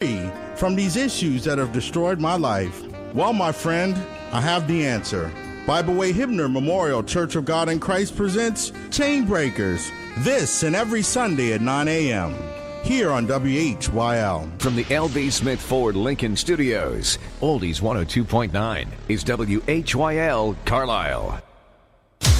from these issues that have destroyed my life? Well, my friend, I have the answer. Bible Way Hibner Memorial Church of God in Christ presents Chain Breakers, this and every Sunday at 9 a.m. here on WHYL. From the L.B. Smith Ford Lincoln Studios, Oldies 102.9 is WHYL Carlisle.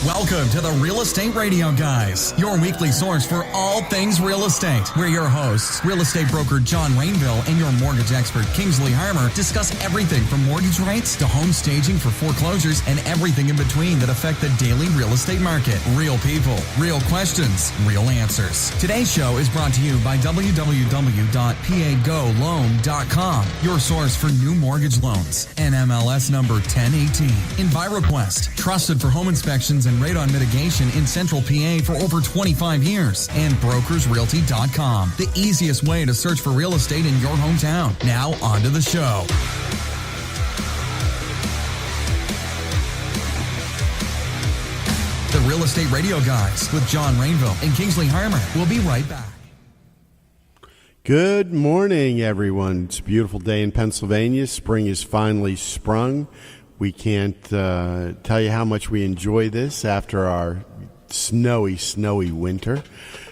Welcome to the Real Estate Radio Guys, your weekly source for all things real estate. We're your hosts, real estate broker John Rainville and your mortgage expert Kingsley Harmer discuss everything from mortgage rates to home staging for foreclosures and everything in between that affect the daily real estate market. Real people, real questions, real answers. Today's show is brought to you by www.pagoloan.com, your source for new mortgage loans. NMLS number 1018. EnviroQuest, trusted for home inspections and radon mitigation in Central PA for over 25 years. And brokersrealty.com, the easiest way to search for real estate in your hometown. Now, on to the show. The Real Estate Radio Guys with John Rainville and Kingsley Harmer. We'll be right back. Good morning, everyone. It's a beautiful day in Pennsylvania. Spring is finally sprung. We can't tell you how much we enjoy this after our snowy winter.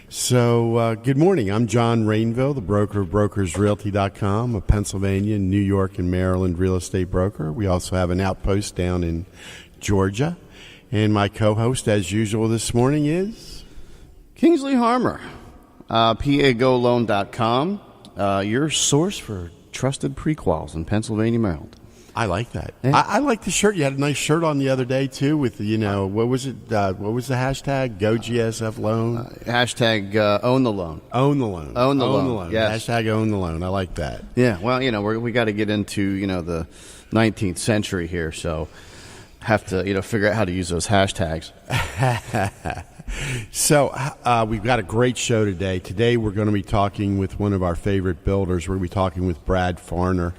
So, good morning. I'm John Rainville, the broker of brokersrealty.com, a Pennsylvania, New York, and Maryland real estate broker. We also have an outpost down in Georgia. And my co-host, as usual this morning, is Kingsley Harmer, pagoloan.com, your source for trusted pre-quals in Pennsylvania, Maryland. I like that. Yeah. I like the shirt. You had a nice shirt on the other day, too, with, what was it? What was the hashtag? Go GSF loan? Hashtag own the loan. Own the loan. Own the loan. Yes. Hashtag own the loan. I like that. Yeah, well, we got to get into, the 19th century here, so have to, figure out how to use those hashtags. So we've got a great show today. Today we're going to be talking with one of our favorite builders. We're going to be talking with Brad Farner.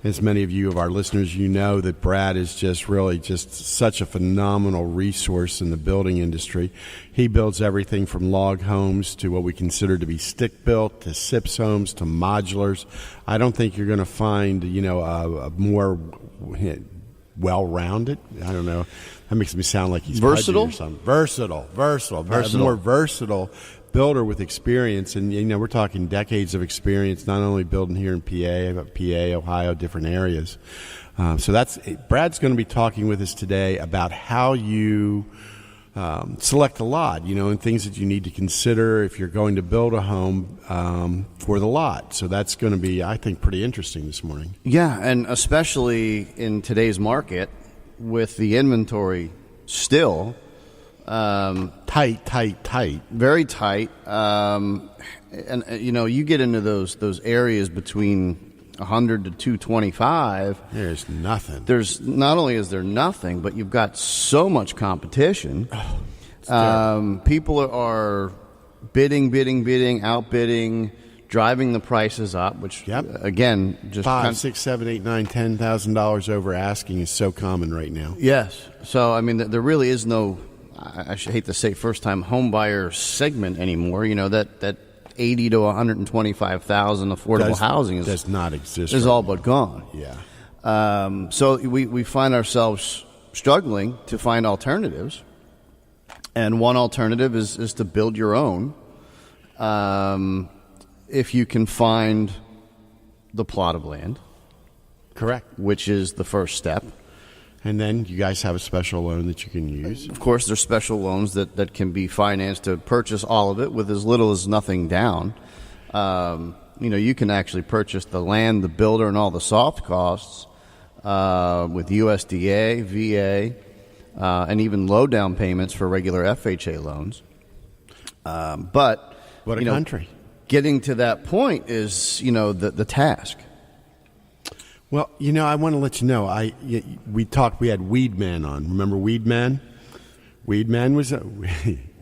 As many of you of our listeners, you know that Brad is just such a phenomenal resource in the building industry. He builds everything from log homes to what we consider to be stick-built, to SIPS homes, to modulars. I don't think you're going to find, a more well-rounded, I don't know, that makes me sound like he's versatile or something. Versatile. More versatile builder with experience, and we're talking decades of experience, not only building here in PA, but PA, Ohio, different areas. So Brad's going to be talking with us today about how you select a lot, and things that you need to consider if you're going to build a home for the lot. So that's going to be, I think, pretty interesting this morning. Yeah, and especially in today's market with the inventory still tight, very tight. And you get into those areas between 100 to 225. There's nothing. There's not only is there nothing, but you've got so much competition. People are bidding, outbidding, driving the prices up, which again, just $5,000, $6,000, $7,000, $8,000, $9,000, $10,000 over asking is so common right now. Yes. So I mean, there really is no, I hate to say, first-time home buyer segment anymore. That 80 to 125,000 affordable housing does not exist. Is all but gone. Yeah. So we find ourselves struggling to find alternatives, and one alternative is to build your own. If you can find the plot of land, correct, which is the first step. And then you guys have a special loan that you can use. Of course, there's special loans that can be financed to purchase all of it with as little as nothing down. You can actually purchase the land, the builder, and all the soft costs with USDA, VA, and even low down payments for regular FHA loans. But what a country! Getting to that point is the task. Well, I want to let you know, we had Weed Man on. Remember Weed Man? Weed Man was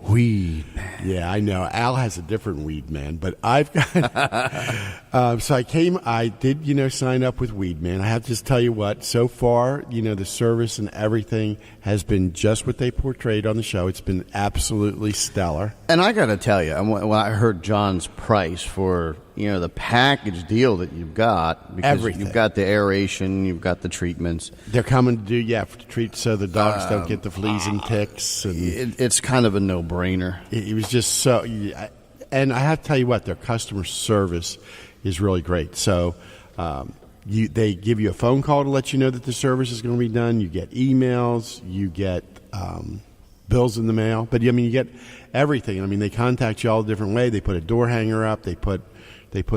Weed Man. Yeah, I know. Al has a different Weed Man, but I've got. So I did, sign up with Weed Man. I have to just tell you what, so far, the service and everything has been just what they portrayed on the show. It's been absolutely stellar. And I got to tell you, when I heard John's price for, the package deal that you've got, because Everything. You've got the aeration, you've got the treatments. They're coming to do to treat so the dogs don't get the fleas and ticks. And It's kind of a no-brainer. it was just so. And I have to tell you what, their customer service is really great. So they give you a phone call to let you know that the service is going to be done. You get emails, you get bills in the mail, but you get everything. I mean, they contact you all a different way. They put a door hanger up. They put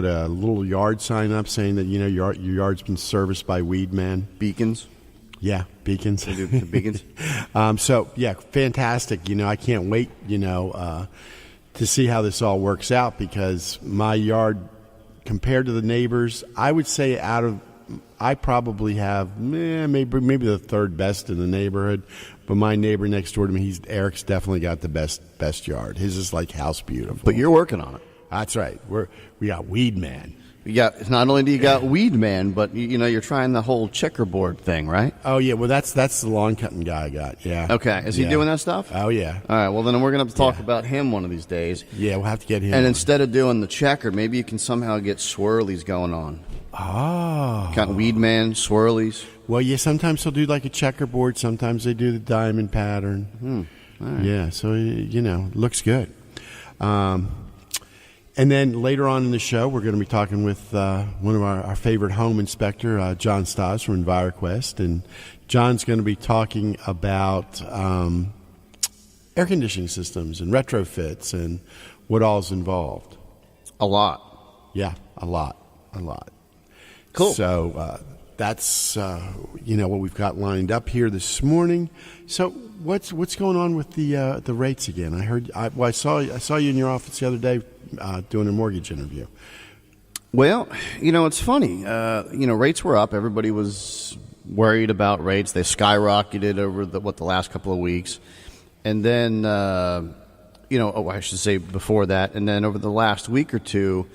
a little yard sign up saying that your yard's been serviced by Weed Man. Beacons. Yeah, beacons. They do the beacons. So yeah, fantastic. I can't wait. To see how this all works out, because my yard, compared to the neighbors, I would say I probably have maybe the third best in the neighborhood. But my neighbor next door to me, Eric's definitely got the best yard. His is like house beautiful. But you're working on it. That's right. We got Weed Man. Not only do you got Weed Man, but you're trying the whole checkerboard thing, right? Oh yeah, well that's the lawn cutting guy I got. Yeah. Okay, is he doing that stuff? Oh yeah. All right. Well, then we're gonna have to talk about him one of these days. Yeah, we'll have to get him. And on. instead of doing the checker, maybe you can somehow get swirlies going on. Oh. Got Weed Man swirlies. Well, yeah. Sometimes they'll do like a checkerboard. Sometimes they do the diamond pattern. All right. Yeah. So looks good. And then later on in the show, we're going to be talking with one of our favorite home inspector, John Staz from EnviroQuest. And John's going to be talking about air conditioning systems and retrofits and what all's involved. A lot. Yeah, a lot. Cool. So that's what we've got lined up here this morning. So what's going on with the rates again? I saw you in your office the other day doing a mortgage interview. Well, it's funny. Rates were up. Everybody was worried about rates. They skyrocketed over the last couple of weeks, and then I should say before that, and then over the last week or two,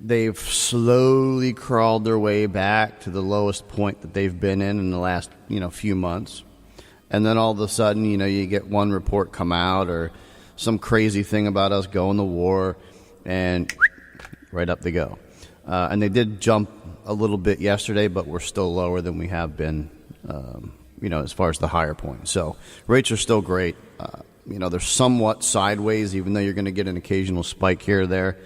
they've slowly crawled their way back to the lowest point that they've been in the last few months. And then all of a sudden, you get one report come out or some crazy thing about us going to war, and right up they go. And they did jump a little bit yesterday, but we're still lower than we have been, as far as the higher point. So rates are still great. They're somewhat sideways, even though you're going to get an occasional spike here or there.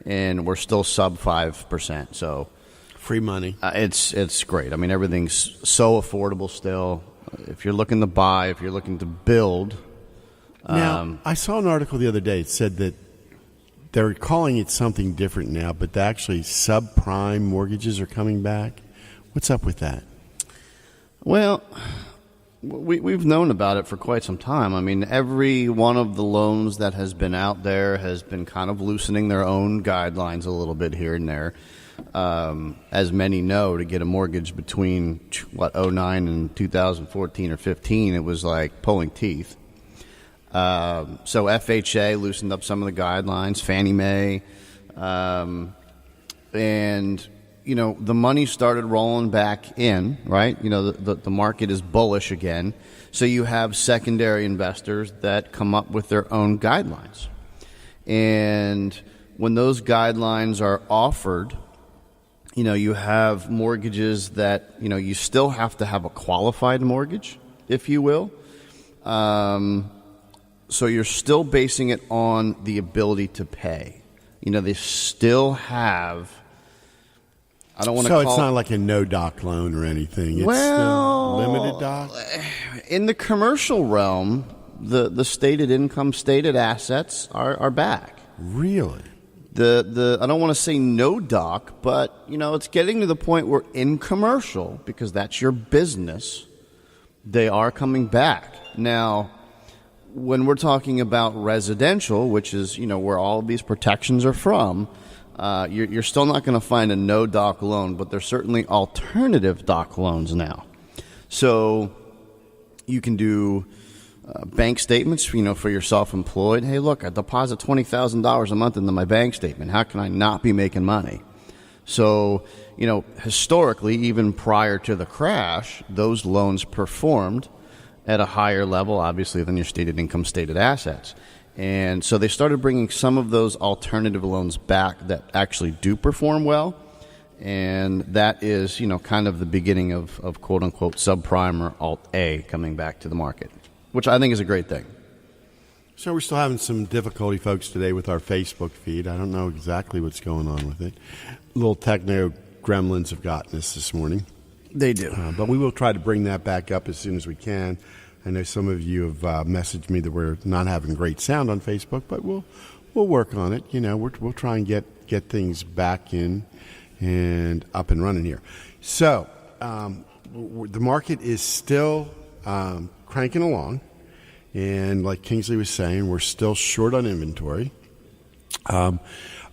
And we're still sub 5%. So free money. It's great. I mean, everything's so affordable still. If you're looking to buy, if you're looking to build. Now, I saw an article the other day. It said that they're calling it something different now, but actually subprime mortgages are coming back. What's up with that? Well, we've known about it for quite some time. I mean, every one of the loans that has been out there has been kind of loosening their own guidelines a little bit here and there. As many know, to get a mortgage between 2009 and 2014 or 15, it was like pulling teeth. So FHA loosened up some of the guidelines, Fannie Mae, and the money started rolling back in, right? The market is bullish again. So you have secondary investors that come up with their own guidelines. And when those guidelines are offered, you have mortgages that, you still have to have a qualified mortgage, if you will. So you're still basing it on the ability to pay. They still have... I don't want to So it's not like a no-doc loan or anything. It's still limited doc? In the commercial realm, the stated income, stated assets are back. Really? The I don't want to say no doc, but it's getting to the point where in commercial, because that's your business, they are coming back. Now, when we're talking about residential, which is where all of these protections are from, you're still not going to find a no doc loan, but there's certainly alternative doc loans now. So you can do bank statements, for your self-employed. Hey, look, I deposit $20,000 a month into my bank statement. How can I not be making money? So, historically, even prior to the crash, those loans performed at a higher level, obviously, than your stated income, stated assets. And so they started bringing some of those alternative loans back that actually do perform well. And that is, kind of the beginning of quote-unquote subprime or Alt-A coming back to the market, which I think is a great thing. So we're still having some difficulty, folks, today with our Facebook feed. I don't know exactly what's going on with it. Little techno gremlins have gotten us this morning. They do. But we will try to bring that back up as soon as we can. I know some of you have messaged me that we're not having great sound on Facebook, but we'll work on it. We'll try and get things back in and up and running here. So the market is still cranking along, and like Kingsley was saying, we're still short on inventory. I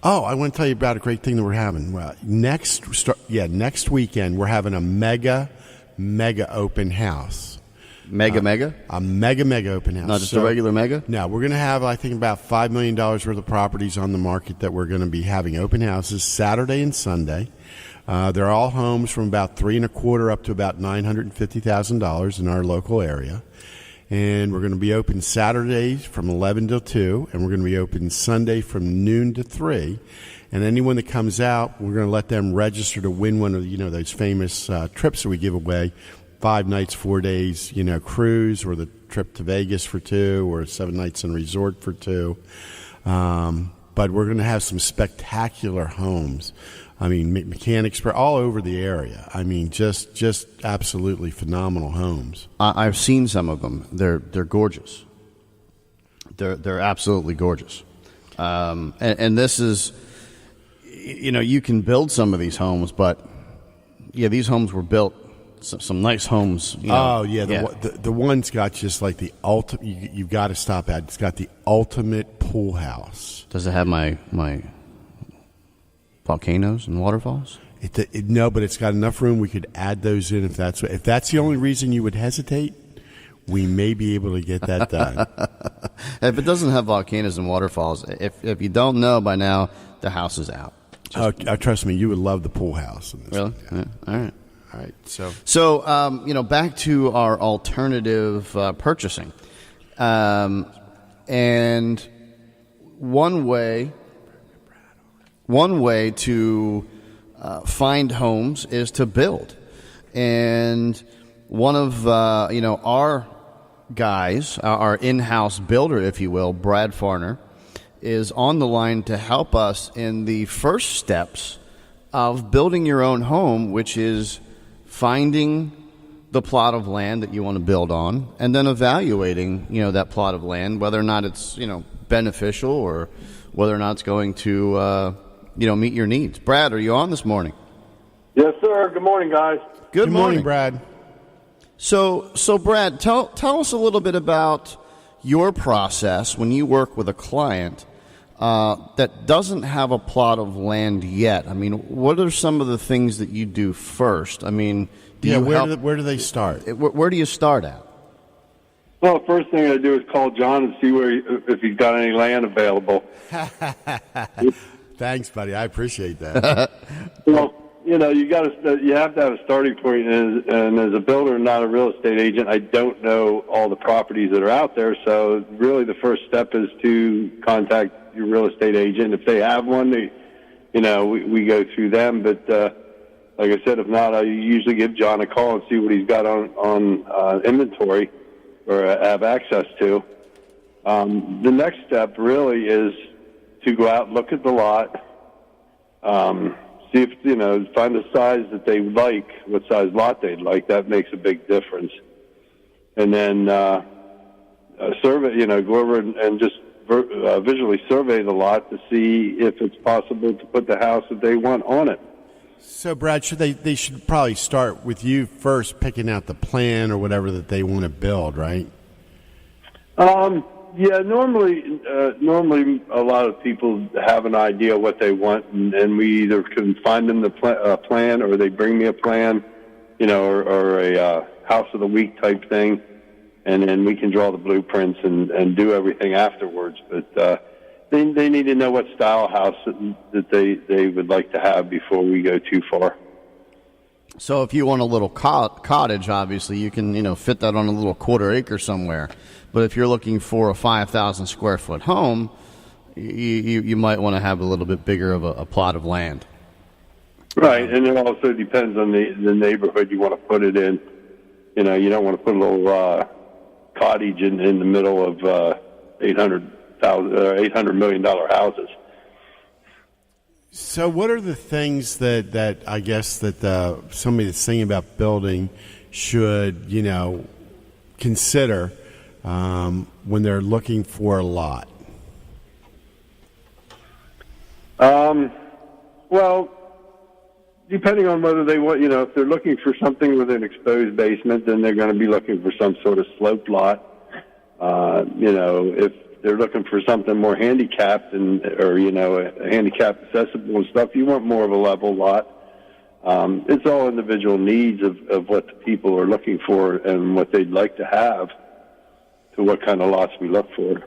want to tell you about a great thing that we're having. Well, next weekend we're having a mega open house. Mega? A mega open house. Not just a regular mega? No, we're going to have, I think, about $5 million worth of properties on the market that we're going to be having open houses Saturday and Sunday. They're all homes from about $3.25 up to about $950,000 in our local area. And we're going to be open Saturdays from 11 till 2, and we're going to be open Sunday from noon to 3. And anyone that comes out, we're going to let them register to win one of those famous trips that we give away. 5 nights, 4 days, cruise, or the trip to Vegas for 2, or 7 nights in a resort for 2. But we're going to have some spectacular homes. I mean, mechanics all over the area. I mean, just absolutely phenomenal homes. I've seen some of them. They're gorgeous. They're absolutely gorgeous. And this is, you can build some of these homes, but these homes were built. Some nice homes. Oh, yeah. The one's got just like the ultimate. You've got to stop at. It's got the ultimate pool house. Does it have my volcanoes and waterfalls? No, but it's got enough room. We could add those in if that's the only reason you would hesitate. We may be able to get that done. If it doesn't have volcanoes and waterfalls, if you don't know by now, the house is out. Trust me, you would love the pool house. Really? Yeah. All right. All right. So back to our alternative purchasing, and one way to find homes is to build, and one of our guys, our in-house builder, if you will, Brad Farner, is on the line to help us in the first steps of building your own home, which is finding the plot of land that you want to build on, and then evaluating, that plot of land, whether or not it's, beneficial or whether or not it's going to, meet your needs. Brad, are you on this morning? Yes, sir. Good morning, guys. Good morning, Brad. So Brad, tell us a little bit about your process when you work with a client that doesn't have a plot of land yet. I mean, what are some of the things that you do first? I mean, where do they start? Where do you start at? Well, the first thing I do is call John and see if he's got any land available. Thanks, buddy. I appreciate that. Well, you have to have a starting point, and as a builder, not a real estate agent, I don't know all the properties that are out there. So really, the first step is to contact your real estate agent. If they have one, we go through them. But like I said, if not, I usually give John a call and see what he's got on inventory or have access to. The next step really is to go out and look at the lot, see if, find the size that they like, what size lot they'd like. That makes a big difference. And then survey, go over and just visually survey the lot to see if it's possible to put the house that they want on it. So, Brad, they should probably start with you first, picking out the plan or whatever that they want to build, right? Yeah, normally a lot of people have an idea what they want, and we either can find them the plan, or they bring me a plan, or a house of the week type thing, and then we can draw the blueprints and do everything afterwards. But they need to know what style house that they would like to have before we go too far. So if you want a little cottage, obviously you can fit that on a little quarter acre somewhere. But if you're looking for a 5,000 square foot home, you might want to have a little bit bigger of a plot of land. Right, and it also depends on the neighborhood you want to put it in. You don't want to put a little cottage in the middle of $800 million houses. So what are the things that I guess that somebody that's thinking about building should, consider when they're looking for a lot? Well, depending on whether they want, if they're looking for something with an exposed basement, then they're going to be looking for some sort of sloped lot. If they're looking for something more handicapped or handicap accessible and stuff, you want more of a level lot. It's all individual needs of what the people are looking for and what they'd like to have to what kind of lots we look for.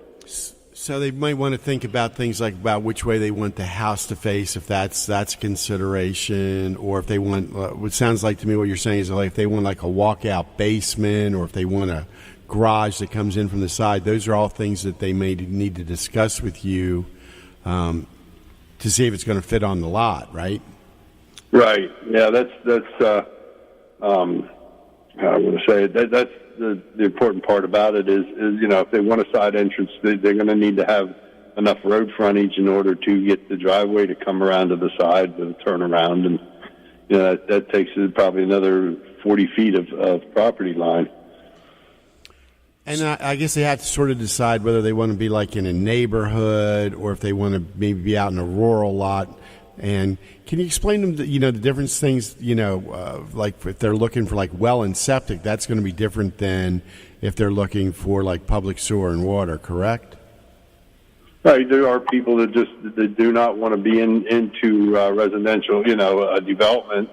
So they might want to think about things like about which way they want the house to face, if that's a consideration, or if they want, what sounds like to me what you're saying is like if they want like a walkout basement, or if they want a garage that comes in from the side. Those are all things that they may need to discuss with you to see if it's going to fit on the lot, right? Right. Yeah, that's how I'm going to say it. That's the important part about it is if they want a side entrance, they're going to need to have enough road frontage in order to get the driveway to come around to the side to turn around, and that takes probably another 40 feet of property line. And I guess they have to sort of decide whether they want to be like in a neighborhood or if they want to maybe be out in a rural lot. And can you explain to them, the difference things, like if they're looking for like well and septic, that's going to be different than if they're looking for like public sewer and water, correct? Right. There are people that do not want to be into residential, development.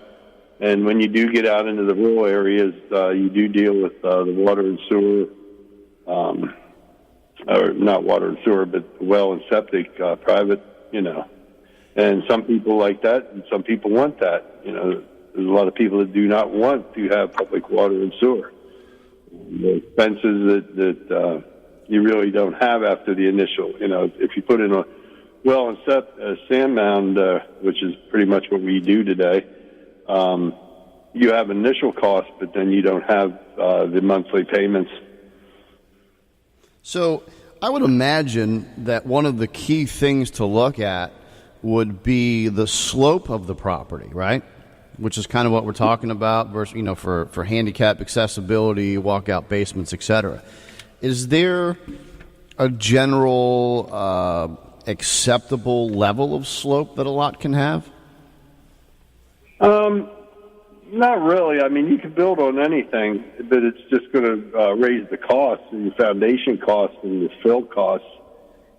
And when you do get out into the rural areas, you do deal with the water and sewer, or not water and sewer, but well and septic, private, And some people like that, and some people want that. There's a lot of people that do not want to have public water and sewer. The expenses that you really don't have after the initial, if you put in a well and sand mound, which is pretty much what we do today, you have initial costs, but then you don't have the monthly payments. So I would imagine that one of the key things to look at would be the slope of the property, right? Which is kind of what we're talking about versus, for handicap accessibility, walkout basements, etc. Is there a general acceptable level of slope that a lot can have? Not really. I mean, you can build on anything, but it's just going to raise the costs and the foundation costs and the fill costs.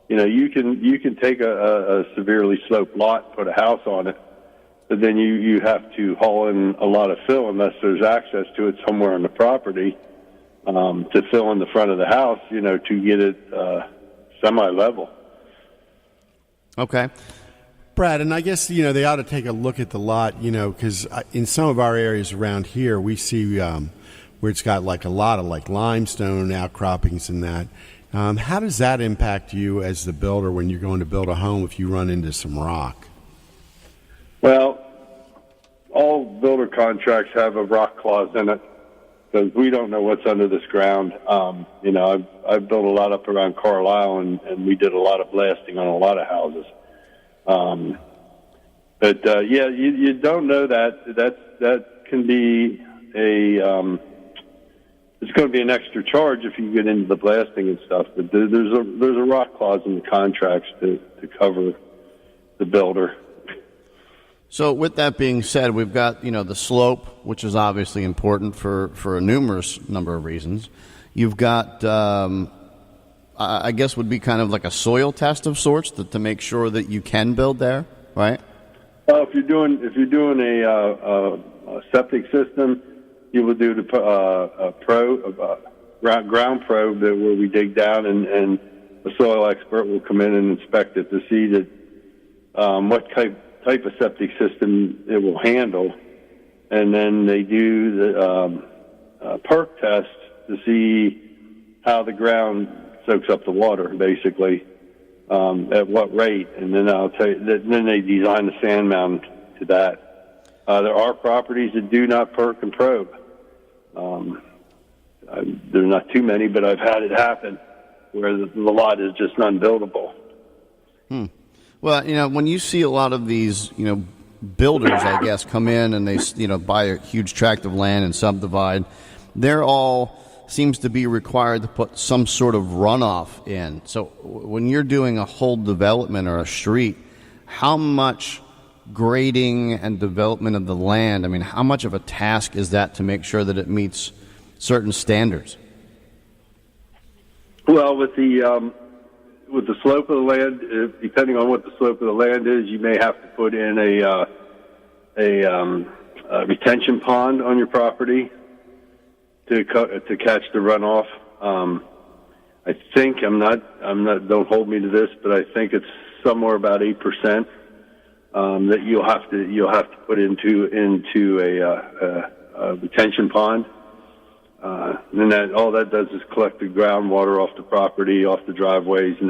You can take a severely sloped lot, put a house on it, but then you have to haul in a lot of fill unless there's access to it somewhere on the property to fill in the front of the house, to get it semi-level. Okay. Brad, and I guess, they ought to take a look at the lot, because in some of our areas around here, we see where it's got like a lot of like limestone outcroppings and that. How does that impact you as the builder when you're going to build a home if you run into some rock? Well, all builder contracts have a rock clause in it because we don't know what's under this ground. I've built a lot up around Carlisle, and we did a lot of blasting on a lot of houses. You don't know that. That can be it's going to be an extra charge if you get into the blasting and stuff. But there's a rock clause in the contracts to cover the builder. So with that being said, we've got, the slope, which is obviously important for a numerous number of reasons. You've got, I guess would be kind of like a soil test of sorts to make sure that you can build there, right? Well, if you're doing a septic system, you will do the ground probe where we dig down, and a soil expert will come in and inspect it to see that what type of septic system it will handle, and then they do the perk test to see how the ground soaks up the water, basically, at what rate, and then I'll tell you. Then they design the sand mound to that. There are properties that do not perk and probe. There's not too many, but I've had it happen where the lot is just unbuildable. Well, when you see a lot of these, builders, I guess, come in and they, buy a huge tract of land and subdivide, they're all seems to be required to put some sort of runoff in. So when you're doing a whole development or a street, how much grading and development of the land, how much of a task is that to make sure that it meets certain standards? Well, with the slope of the land, depending on what the slope of the land is, you may have to put in a retention pond on your property to catch the runoff. I think I'm not. Don't hold me to this, but I think it's somewhere about 8% that you'll have to put into a retention pond. And then all that does is collect the groundwater off the property, off the driveways, and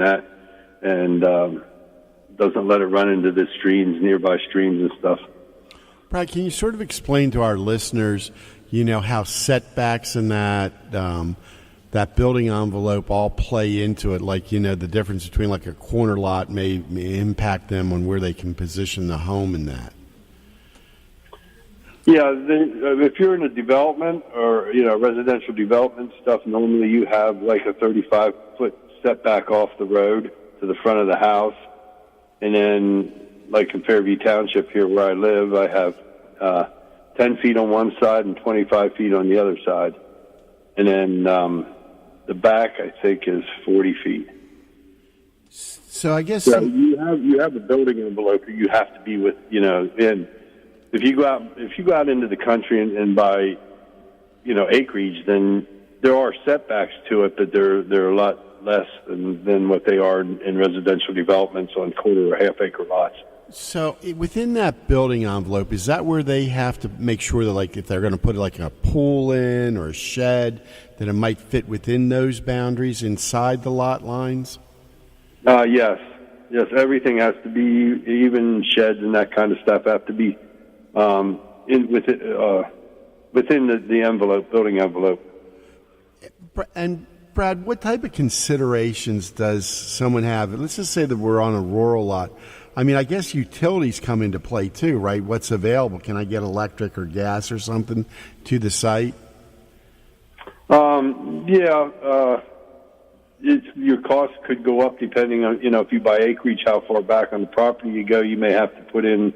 doesn't let it run into the streams, nearby streams and stuff. Brad, can you sort of explain to our listeners, how setbacks and that building envelope all play into it? Like, the difference between like a corner lot may impact them on where they can position the home in that. Yeah, if you're in a development or, residential development stuff, normally you have like a 35-foot setback off the road to the front of the house. And then, like in Fairview Township here where I live, I have 10 feet on one side and 25 feet on the other side. And then the back, I think, is 40 feet. So I guess... So you have a building envelope that you have to be with, in... If you go out into the country and buy, acreage, then there are setbacks to it, but they're a lot less than what they are in residential developments on quarter or half acre lots. So within that building envelope, is that where they have to make sure that, like, if they're going to put like a pool in or a shed, that it might fit within those boundaries inside the lot lines? Yes, everything has to be, even sheds and that kind of stuff have to be within the envelope, building envelope. And Brad, what type of considerations does someone have? Let's just say that we're on a rural lot. I guess utilities come into play too, right? What's available? Can I get electric or gas or something to the site? Your cost could go up depending on, if you buy acreage, how far back on the property you go. You may have to put in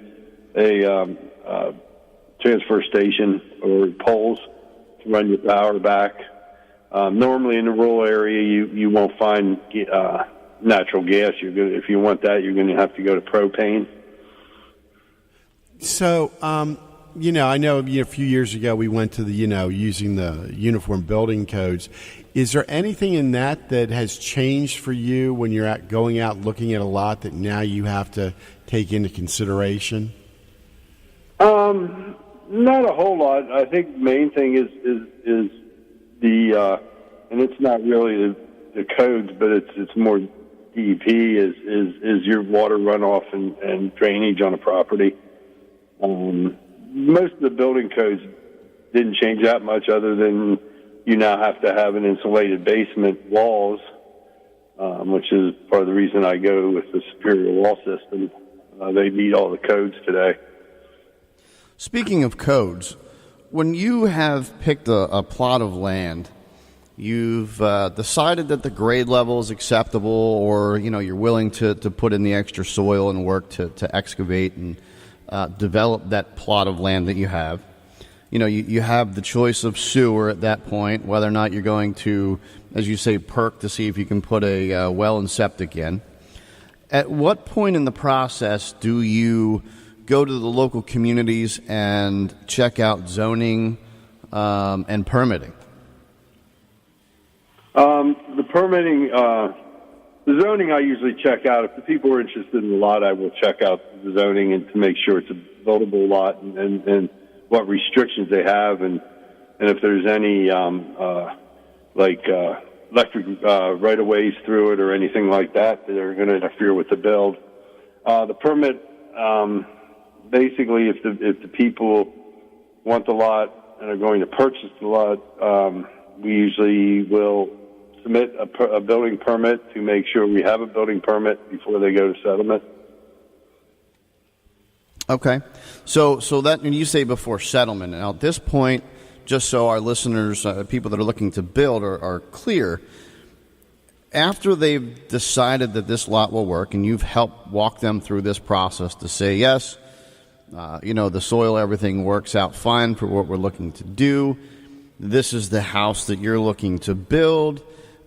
a transfer station or poles to run your power back. Normally in the rural area, you won't find natural gas. If you want that, you're going to have to go to propane. So, I know a few years ago we went to the, using the uniform building codes. Is there anything in that has changed for you when you're going out looking at a lot that now you have to take into consideration? Not a whole lot. I think the main thing is the and it's not really the codes, but it's more DEP is your water runoff and drainage on a property. Most of the building codes didn't change that much, other than you now have to have an insulated basement walls, which is part of the reason I go with the Superior Wall System. They meet all the codes today. Speaking of codes, when you have picked a plot of land, you've decided that the grade level is acceptable, or you're willing to put in the extra soil and work to excavate and develop that plot of land that you have. You have the choice of sewer at that point, whether or not you're going to, as you say, perk to see if you can put a well and septic in. At what point in the process do you go to the local communities and check out zoning and permitting? The permitting, the zoning I usually check out. If the people are interested in the lot, I will check out the zoning and to make sure it's a buildable lot and what restrictions they have, and if there's any electric right-of-ways through it or anything like that that are going to interfere with the build. The permit, basically, if the people want the lot and are going to purchase the lot, we usually will submit a building permit to make sure we have a building permit before they go to settlement. Okay. So that when you say before settlement, now at this point, just so our listeners, people that are looking to build are clear, after they've decided that this lot will work and you've helped walk them through this process to say, yes, the soil, everything works out fine for what we're looking to do. This is the house that you're looking to build.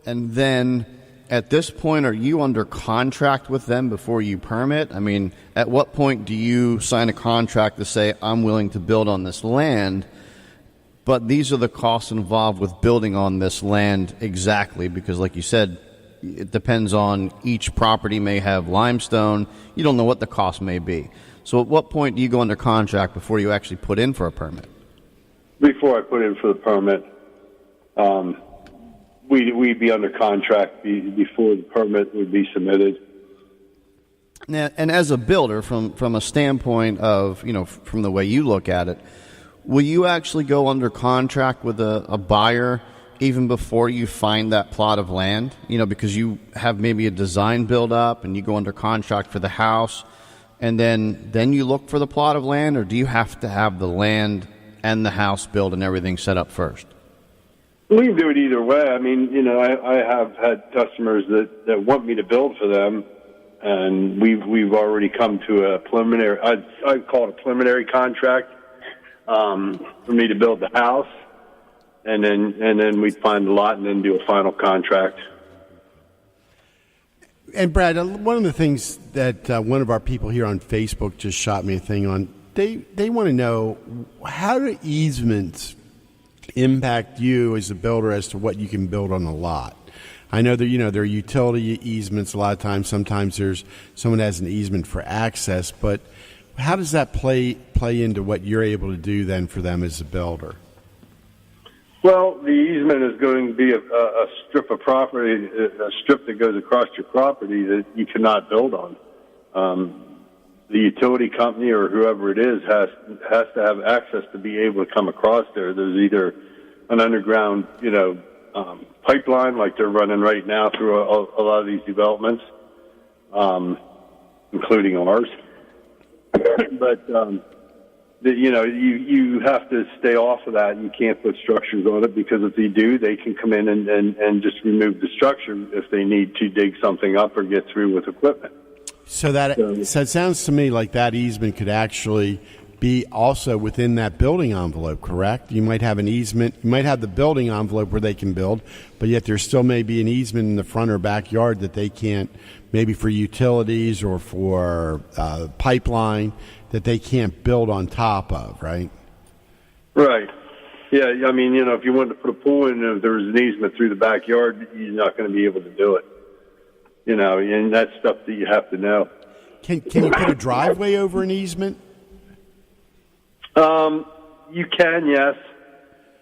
And then at this point, are you under contract with them before you permit? I mean, at what point do you sign a contract to say, I'm willing to build on this land, but these are the costs involved with building on this land exactly? Because like you said, it depends on each property may have limestone. You don't know what the cost may be. So at what point do you go under contract before you actually put in for a permit? Before I put in for the permit, we'd be under contract before the permit would be submitted. Now, and as a builder, from a standpoint of, from the way you look at it, will you actually go under contract with a buyer even before you find that plot of land? Because you have maybe a design build up and you go under contract for the house, and then you look for the plot of land, or do you have to have the land and the house built and everything set up first? We can do it either way. I mean, I have had customers that want me to build for them, and we've already come to a preliminary, I'd call it a preliminary contract for me to build the house, and then we'd find the lot and then do a final contract. And Brad, one of the things that one of our people here on Facebook just shot me a thing on, they want to know, how do easements impact you as a builder as to what you can build on a lot? I know that, there are utility easements a lot of times. Sometimes there's someone has an easement for access, but how does that play into what you're able to do then for them as a builder? Well, the easement is going to be a strip of property, a strip that goes across your property that you cannot build on. The utility company or whoever it is has to have access to be able to come across there. There's either an underground, pipeline like they're running right now through a lot of these developments, including ours. But you have to stay off of that. You can't put structures on it, because if you do, they can come in and just remove the structure if they need to dig something up or get through with equipment. So it sounds to me like that easement could actually be also within that building envelope, correct? You might have an easement, you might have the building envelope where they can build, but yet there still may be an easement in the front or backyard that they can't, maybe for utilities or for pipeline, that they can't build on top of, right? Right. Yeah, I mean, if you wanted to put a pool in, if there was an easement through the backyard, you're not going to be able to do it. And that's stuff that you have to know. Can you put a driveway over an easement? You can, yes.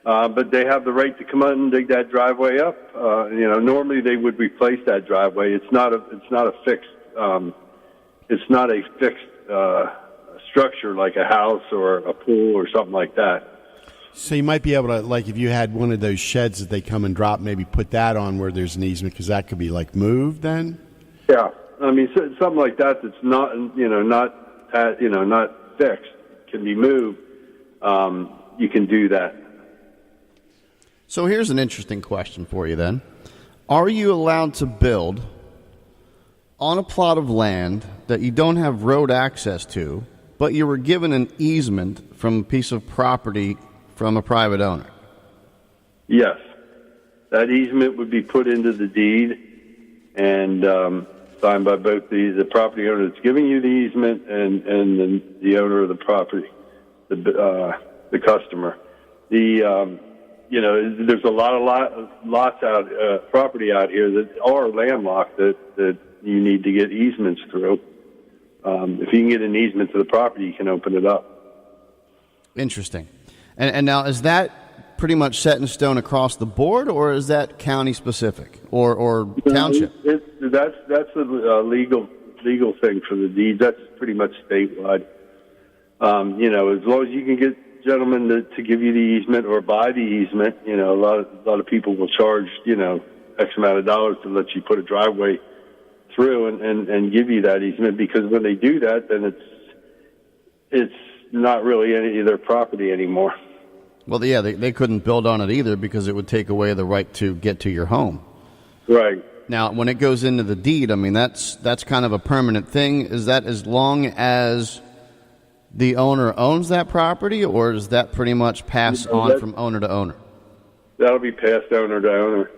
But they have the right to come out and dig that driveway up. Normally they would replace that driveway. It's not a fixed structure like a house or a pool or something like that. So you might be able to, like, if you had one of those sheds that they come and drop, maybe put that on where there's an easement, because that could be like moved then. Yeah, I mean something like that that's not not fixed, can be moved. You can do that. So here's an interesting question for you then: are you allowed to build on a plot of land that you don't have road access to, but you were given an easement from a piece of property from a private owner? Yes. That easement would be put into the deed and signed by both the property owner that's giving you the easement and the owner of the property, the customer. There's a lot of lots out, property out here that are landlocked that you need to get easements through. If you can get an easement to the property, you can open it up. Interesting. And now, is that pretty much set in stone across the board, or is that county specific or township? That's a legal thing for the deeds. That's pretty much statewide. As long as you can get gentlemen to give you the easement or buy the easement, a lot of people will charge, X amount of dollars to let you put a driveway through and give you that easement, because when they do that, then it's not really any of their property anymore. Well, yeah, they couldn't build on it either because it would take away the right to get to your home. Right. Now, when it goes into the deed, I mean, that's kind of a permanent thing. Is that as long as the owner owns that property, or does that pretty much pass on from owner to owner? That'll be passed owner to owner.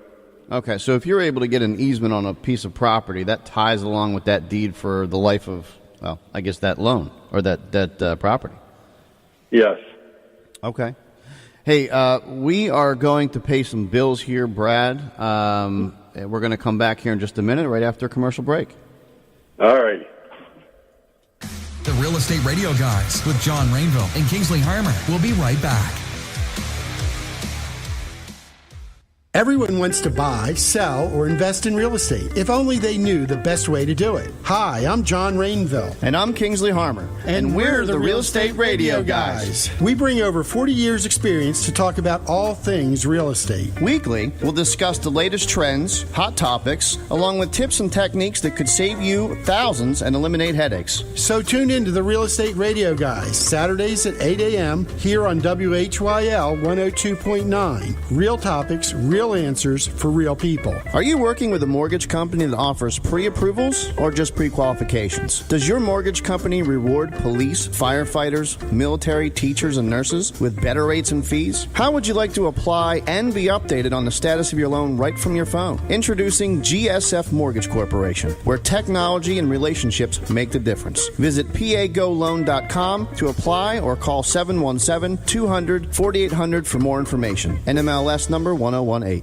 Okay, so if you're able to get an easement on a piece of property, that ties along with that deed for the life of, well, I guess that loan or that property. Yes. Okay. Hey, we are going to pay some bills here, Brad. We're going to come back here in just a minute, right after a commercial break. All right. The Real Estate Radio Guys with John Rainville and Kingsley Harmer. We'll be right back. Everyone wants to buy, sell, or invest in real estate. If only they knew the best way to do it. Hi, I'm John Rainville. And I'm Kingsley Harmer. And we're the Real Estate Radio Guys. We bring over 40 years' experience to talk about all things real estate. Weekly, we'll discuss the latest trends, hot topics, along with tips and techniques that could save you thousands and eliminate headaches. So tune in to the Real Estate Radio Guys, Saturdays at 8 a.m. here on WHYL 102.9. Real topics, real answers for real people. Are you working with a mortgage company that offers pre-approvals or just pre-qualifications? Does your mortgage company reward police, firefighters, military, teachers, and nurses with better rates and fees? How would you like to apply and be updated on the status of your loan right from your phone? Introducing GSF Mortgage Corporation, where technology and relationships make the difference. Visit pagoloan.com to apply or call 717-200-4800 for more information. NMLS number 1018.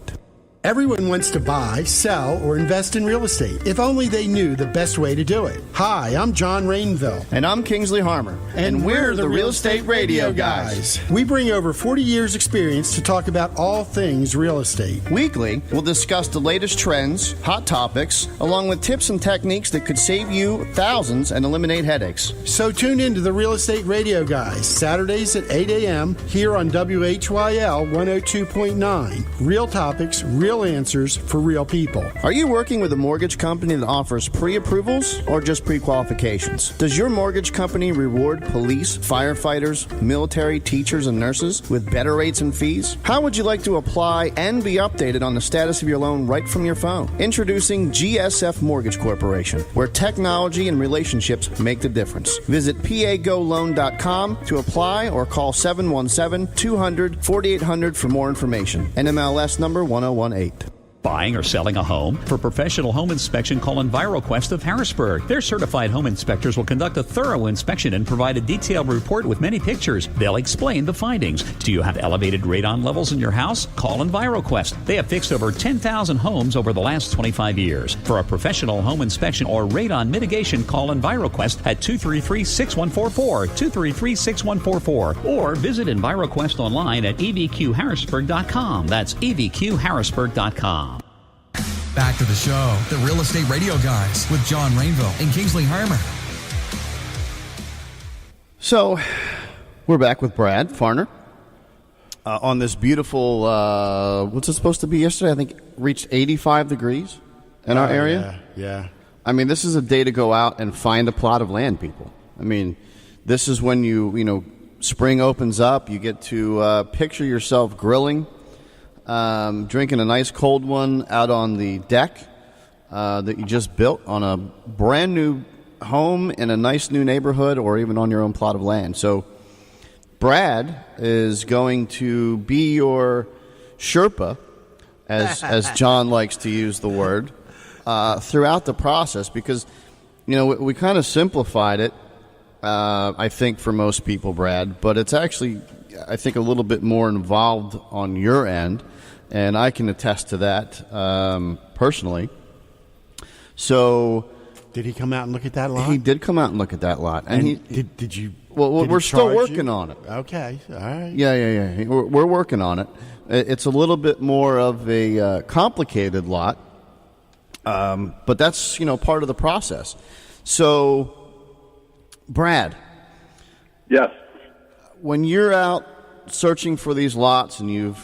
Everyone wants to buy, sell, or invest in real estate. If only they knew the best way to do it. Hi, I'm John Rainville. And I'm Kingsley Harmer. And we're the Real Estate Radio Guys. We bring over 40 years' experience to talk about all things real estate. Weekly, we'll discuss the latest trends, hot topics, along with tips and techniques that could save you thousands and eliminate headaches. So tune in to the Real Estate Radio Guys, Saturdays at 8 a.m. here on WHYL 102.9. Real topics, real answers for real people. Are you working with a mortgage company that offers pre-approvals or just pre-qualifications? Does your mortgage company reward police, firefighters, military, teachers, and nurses with better rates and fees? How would you like to apply and be updated on the status of your loan right from your phone? Introducing GSF Mortgage Corporation, where technology and relationships make the difference. Visit pagoloan.com to apply or call 717-200-4800 for more information. NMLS number 1018. Buying or selling a home? For professional home inspection, call EnviroQuest of Harrisburg. Their certified home inspectors will conduct a thorough inspection and provide a detailed report with many pictures. They'll explain the findings. Do you have elevated radon levels in your house? Call EnviroQuest. They have fixed over 10,000 homes over the last 25 years. For a professional home inspection or radon mitigation, call EnviroQuest at 233-6144, 233-6144, or visit EnviroQuest online at evqharrisburg.com. That's evqharrisburg.com. Back to the show, the Real Estate Radio Guys with John Rainville and Kingsley Harmer. So, we're back with Brad Farner on this beautiful, what's it supposed to be yesterday? I think reached 85 degrees in our area. Yeah. I mean, this is a day to go out and find a plot of land, people. I mean, this is when spring opens up. You get to picture yourself grilling, drinking a nice cold one out on the deck that you just built on a brand new home in a nice new neighborhood, or even on your own plot of land. So Brad is going to be your Sherpa, as John likes to use the word, throughout the process, because we kind of simplified it, I think, for most people, Brad, but it's actually, I think, a little bit more involved on your end, and I can attest to that personally. So Did he come out and look at that lot? He did come out and look at that lot. And did you? Well, did we're he still charge working you? on it. Okay, all right. Yeah. We're working on it. It's a little bit more of a complicated lot, but that's part of the process. So, Brad. Yes. When you're out searching for these lots and you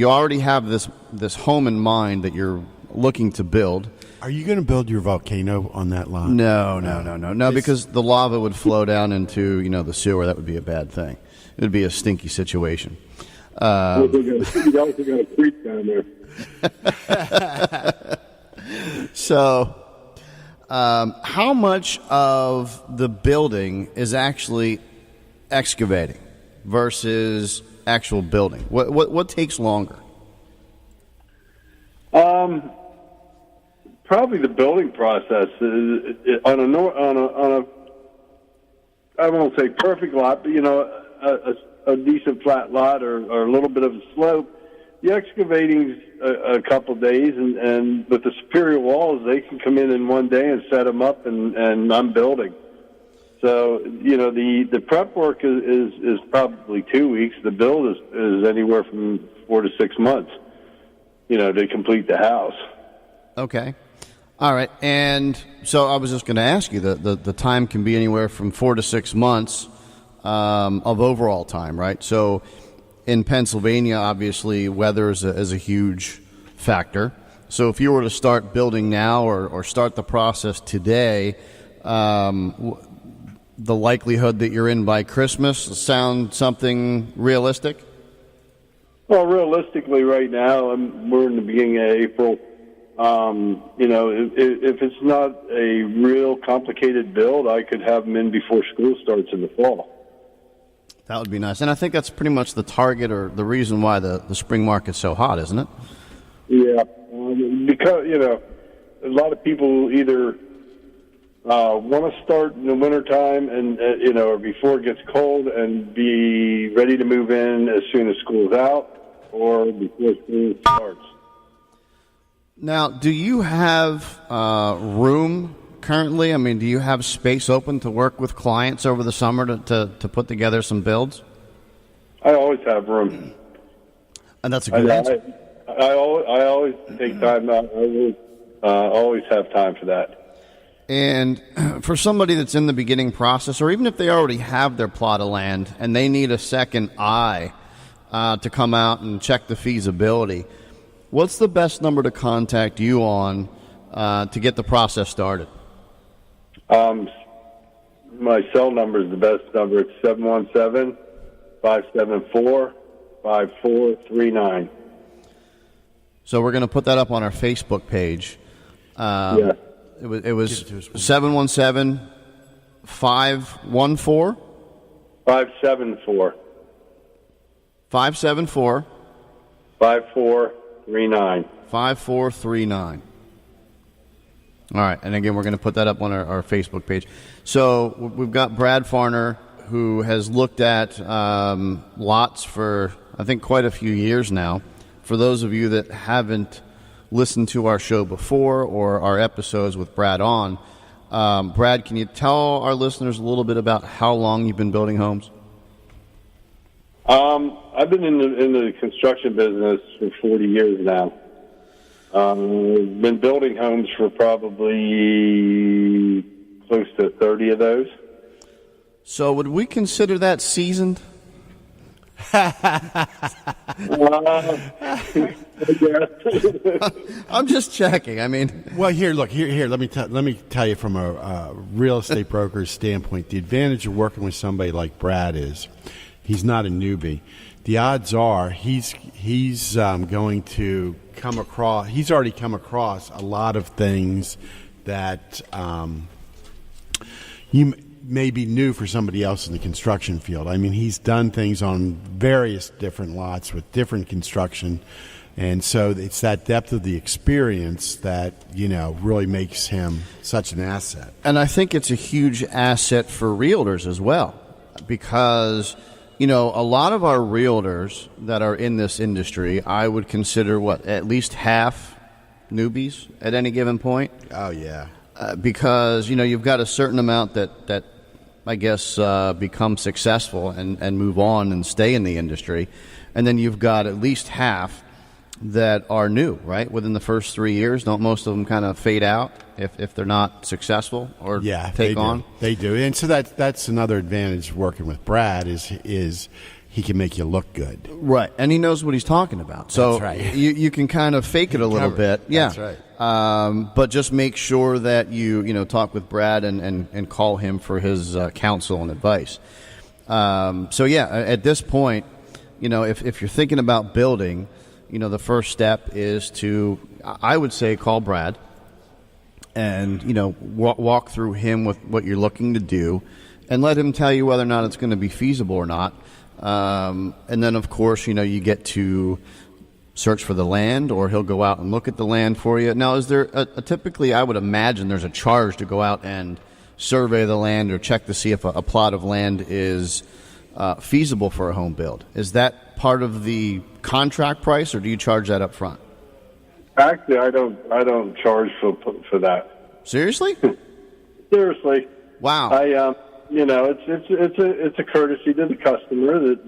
already have this home in mind that you're looking to build. Are you going to build your volcano on that lot? No, because the lava would flow down into the sewer. That would be a bad thing. It would be a stinky situation. You also got a creek down there. So, how much of the building is actually excavating versus actual building? What takes longer? Probably the building process is on a I won't say perfect lot, but a decent flat lot or a little bit of a slope. The excavating's a couple days, and with the superior walls, they can come in one day and set them up, and I'm building. So the prep work is probably 2 weeks. The build is anywhere from 4 to 6 months. To complete the house. Okay. All right, and so I was just going to ask you, the time can be anywhere from 4 to 6 months of overall time, right? So in Pennsylvania, obviously, weather is a huge factor. So if you were to start building now or start the process today, the likelihood that you're in by Christmas sound something realistic? Well, realistically, right now, we're in the beginning of April. If it's not a real complicated build, I could have them in before school starts in the fall. That would be nice. And I think that's pretty much the target or the reason why the spring market's so hot, isn't it? Yeah, because, a lot of people either want to start in the wintertime and, or before it gets cold and be ready to move in as soon as school's out or before school starts. Now, do you have room currently? I mean, do you have space open to work with clients over the summer to put together some builds? I always have room. And that's a good answer. I always take time out. I will always have time for that. And for somebody that's in the beginning process, or even if they already have their plot of land and they need a second eye to come out and check the feasibility, what's the best number to contact you on to get the process started? My cell number is the best number. It's 717-574-5439. So we're going to put that up on our Facebook page. Yeah. It was 717-514? 574. 574. 5439. 5439. All right, and again, we're going to put that up on our Facebook page. So we've got Brad Farner, who has looked at lots for, I think, quite a few years now. For those of you that haven't listened to our show before or our episodes with Brad on, Brad, can you tell our listeners a little bit about how long you've been building homes? I've been in the construction business for 40 years now. Been building homes for probably close to 30 of those. So would we consider that seasoned? I'm just checking. I mean, well, here. Let me tell you from a real estate broker's standpoint. The advantage of working with somebody like Brad is he's not a newbie. The odds are he's going to come across. He's already come across a lot of things that you may be new for somebody else in the construction field. I mean, he's done things on various different lots with different construction, and so it's that depth of the experience that really makes him such an asset. And I think it's a huge asset for realtors as well, because a lot of our realtors that are in this industry, I would consider at least half newbies at any given point. Oh, yeah. because you've got a certain amount that I guess become successful and move on and stay in the industry, and then you've got at least half that are new, right? Within the first 3 years, don't most of them kind of fade out if they're not successful or take on? They do, and so that's another advantage of working with Brad is he can make you look good, right? And he knows what he's talking about. So that's right. you can kind of fake it a little bit, yeah. That's right. But just make sure that you talk with Brad and call him for his counsel and advice. So yeah, at this point, if you're thinking about building, the first step is to, I would say, call Brad and, walk through him with what you're looking to do and let him tell you whether or not it's going to be feasible or not. And then, of course, you get to search for the land, or he'll go out and look at the land for you. Now, is there typically, I would imagine there's a charge to go out and survey the land or check to see if a plot of land is feasible for a home build. Is that part of the contract price, or do you charge that up front? Actually, I don't charge for that. Seriously? Seriously. Wow. It's a courtesy to the customer that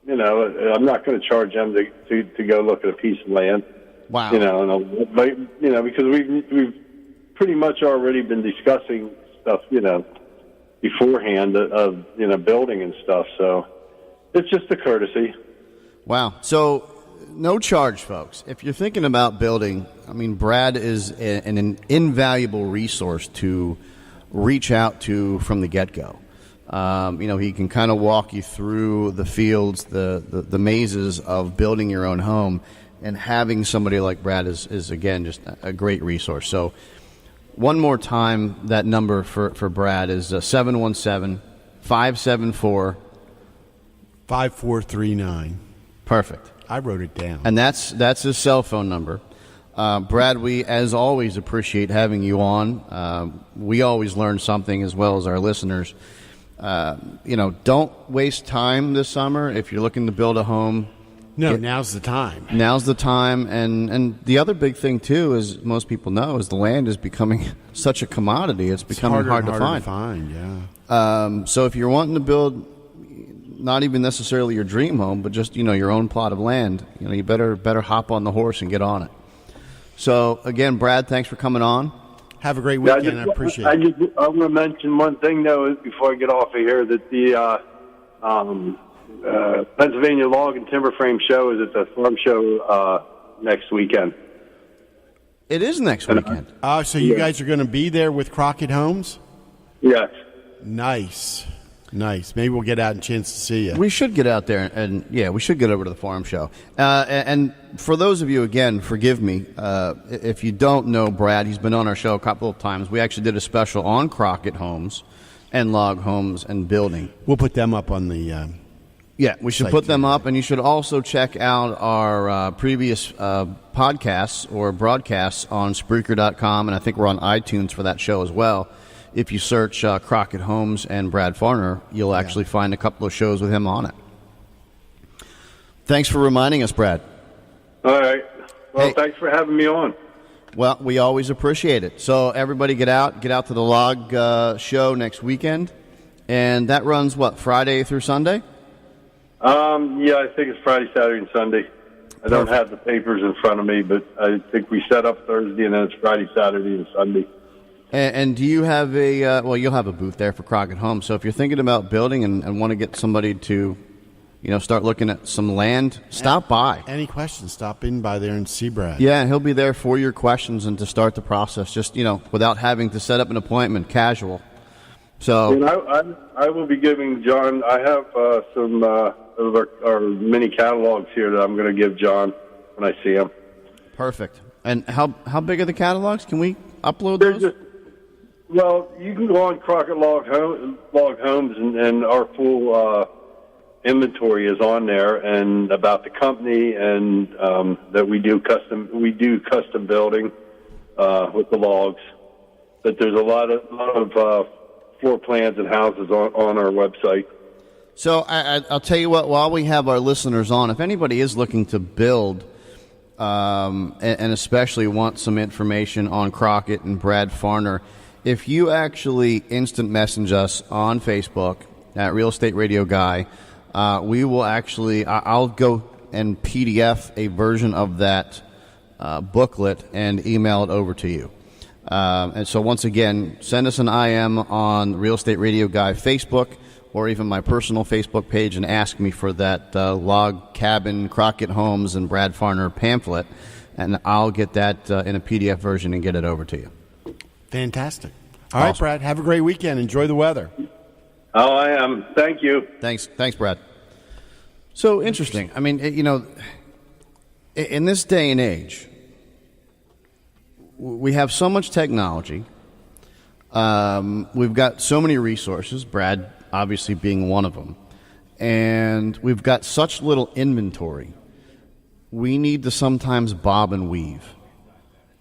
I'm not going to charge them to go look at a piece of land. Wow. Because we've pretty much already been discussing stuff, beforehand of building and stuff. So it's just a courtesy. Wow. So no charge, folks. If you're thinking about building, Brad is an invaluable resource to reach out to from the get-go. He can kind of walk you through the fields, the mazes of building your own home, and having somebody like Brad is again, just a great resource. So one more time, that number for Brad is 717-574 5439. Perfect. I wrote it down. And that's his cell phone number. Brad, we, as always, appreciate having you on. We always learn something, as well as our listeners. Don't waste time this summer. If you're looking to build a home, now's the time. Now's the time. And the other big thing, too, is most people know, is the land is becoming such a commodity. It's becoming hard to find. Yeah. So if you're wanting to build not even necessarily your dream home, but just, your own plot of land, you better hop on the horse and get on it. So, again, Brad, thanks for coming on. Have a great weekend. I appreciate it. I want to mention one thing, though, before I get off of here, that the Pennsylvania Log and Timber Frame Show is at the farm show next weekend. It is next weekend. So you guys are going to be there with Crockett Homes? Yes. Nice. Maybe we'll get out and chance to see you. We should get out there, and we should get over to the farm show. And for those of you, again, forgive me, if you don't know Brad, he's been on our show a couple of times. We actually did a special on Crockett Homes and log homes and building. We'll put them up on the we should put them up, and you should also check out our previous podcasts or broadcasts on Spreaker.com, and I think we're on iTunes for that show as well. If you search Crockett Homes and Brad Farner, you'll actually find a couple of shows with him on it. Thanks for reminding us, Brad. All right. Well, thanks for having me on. Well, we always appreciate it. So everybody get out to the log show next weekend. And that runs, Friday through Sunday? I think it's Friday, Saturday, and Sunday. I don't have the papers in front of me, but I think we set up Thursday, and then it's Friday, Saturday, and Sunday. And do you have you'll have a booth there for Crockett Homes. So if you're thinking about building and want to get somebody to, start looking at some land, stop by. Any questions, stop in by there and see Brad. Yeah, he'll be there for your questions and to start the process, just, without having to set up an appointment, casual. So and I will be giving John, I have some of our mini catalogs here that I'm going to give John when I see him. Perfect. And how big are the catalogs? Can we upload those? You can go on Crockett Log Homes, and our full inventory is on there, and about the company, and that we do custom building with the logs. But there's a lot of floor plans and houses on our website. So I'll tell you what, while we have our listeners on, if anybody is looking to build and especially want some information on Crockett and Brad Farner, if you actually instant message us on Facebook at Real Estate Radio Guy, we will actually, I'll go and PDF a version of that booklet and email it over to you. And so once again, send us an IM on Real Estate Radio Guy Facebook or even my personal Facebook page and ask me for that Log Cabin, Crockett Homes, and Brad Farner pamphlet, and I'll get that in a PDF version and get it over to you. Fantastic. All right, Brad, have a great weekend. Enjoy the weather. Oh, I am. Thank you. Thanks, Brad. So interesting. I mean, in this day and age, we have so much technology. We've got so many resources, Brad obviously being one of them. And we've got such little inventory. We need to sometimes bob and weave.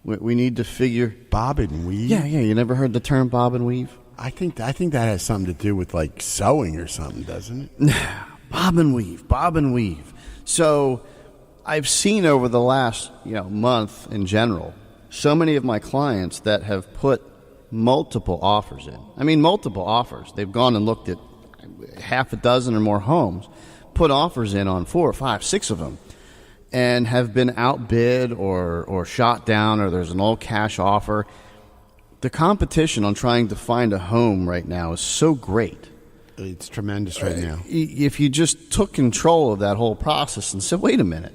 We need to figure... Bob and weave? Yeah. You never heard the term bob and weave? I think that has something to do with, like, sewing or something, doesn't it? Bob and weave. So I've seen over the last month in general, so many of my clients that have put multiple offers in. I mean, multiple offers. They've gone and looked at half a dozen or more homes, put offers in on 4 or 5, 6 of them, and have been outbid or shot down, or there's an all cash offer. The competition on trying to find a home right now is so great. It's tremendous right now. If you just took control of that whole process and said, wait a minute,